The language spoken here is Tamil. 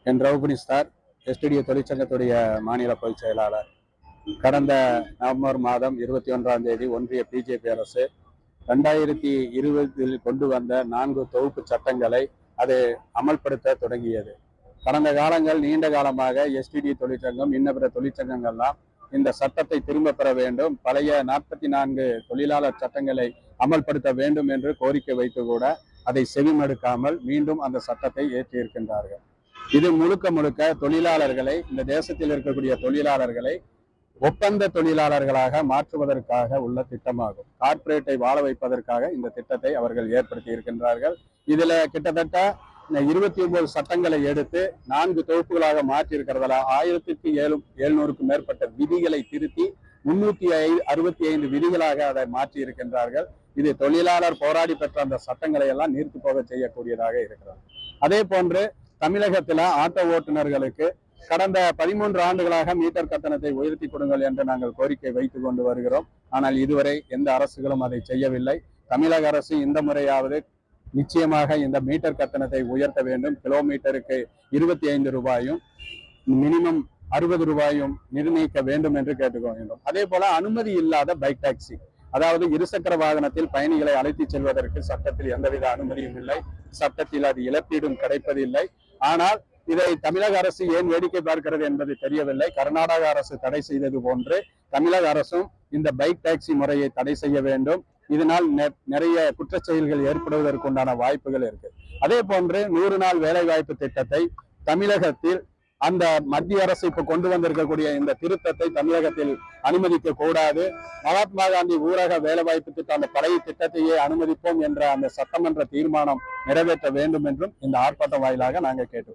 என் ரவுபனி ஸ்டார் எஸ்டிடிஏ தொழிற்சங்கத்துடைய மாநில பொதுச் செயலாளர். கடந்த நவம்பர் மாதம் 21ஆம் தேதி ஒன்றிய பிஜேபி அரசு 2020 கொண்டு வந்த 4 தொகுப்பு சட்டங்களை அது அமல்படுத்த தொடங்கியது. கடந்த காலங்கள் நீண்ட காலமாக எஸ்டிடி தொழிற்சங்கம் இன்ன பிற தொழிற்சங்கங்கள்லாம் இந்த சட்டத்தை திரும்ப பெற வேண்டும், பழைய 44 தொழிலாளர் சட்டங்களை அமல்படுத்த வேண்டும் என்று கோரிக்கை வைத்து கூட அதை செவிமடுக்காமல் மீண்டும் அந்த சட்டத்தை ஏற்றியிருக்கின்றார்கள். இது முழுக்க தொழிலாளர்களை, இந்த தேசத்தில் இருக்கக்கூடிய தொழிலாளர்களை ஒப்பந்த தொழிலாளர்களாக மாற்றுவதற்காக உள்ள திட்டமாகும். கார்ப்பரேட்டை வாழ வைப்பதற்காக இந்த திட்டத்தை அவர்கள் ஏற்படுத்தி இருக்கின்றார்கள். இதுல கிட்டத்தட்ட 29 சட்டங்களை எடுத்து 4 தொகுப்புகளாக மாற்றி இருக்கிறதால 1700க்கும் மேற்பட்ட விதிகளை திருத்தி 365 விதிகளாக அதை மாற்றி இருக்கின்றார்கள். இது தொழிலாளர் போராடி பெற்ற அந்த சட்டங்களை எல்லாம் நீர்த்து போக செய்யக்கூடியதாக இருக்கிறது. அதே போன்று தமிழகத்துல ஆட்டோ ஓட்டுநர்களுக்கு கடந்த 13 ஆண்டுகளாக மீட்டர் கட்டணத்தை உயர்த்தி கொடுங்கள் என்று நாங்கள் கோரிக்கை வைத்துக் கொண்டு வருகிறோம். ஆனால் இதுவரை எந்த அரசுகளும் அதை செய்யவில்லை. தமிழக அரசு இந்த முறையாவது நிச்சயமாக இந்த மீட்டர் கட்டணத்தை உயர்த்த வேண்டும். கிலோமீட்டருக்கு 25 ரூபாயும் மினிமம் 60 ரூபாயும் நிர்ணயிக்க வேண்டும் என்று கேட்டுக்கொள்கின்றோம். அதே போல அனுமதி இல்லாத பைக் டாக்ஸி, அதாவது இருசக்கர வாகனத்தில் பயணிகளை அழைத்து செல்வதற்கு சட்டத்தில் எந்தவித அனுமதியும் இல்லை. சட்டத்தில் அது இழப்பீடும் கிடைப்பதில்லை. ஆனால் இதை தமிழக அரசு ஏன் வேடிக்கை பார்க்கிறது என்பது தெரியவில்லை. கர்நாடக அரசு தடை செய்தது போன்று தமிழக அரசும் இந்த பைக் டாக்ஸி முறையை தடை செய்ய வேண்டும். இதனால் நிறைய குற்றச் செயல்கள் ஏற்படுவதற்குண்டான வாய்ப்புகள் இருக்கு. அதே போன்று 100 நாள் வேலை வாய்ப்பு திட்டத்தை தமிழகத்தில் அந்த மத்திய அரசு இப்ப கொண்டு வந்திருக்கக்கூடிய இந்த திருத்தத்தை தமிழகத்தில் அனுமதிக்க கூடாது. மகாத்மா காந்தி ஊரக வேலைவாய்ப்பு திட்டம், அந்த பழைய திட்டத்தையே அனுமதிப்போம் என்ற அந்த சட்டமன்ற தீர்மானம் நிறைவேற்ற வேண்டும் என்றும் இந்த ஆர்ப்பாட்டம் வாயிலாக நாங்கள் கேட்டோம்.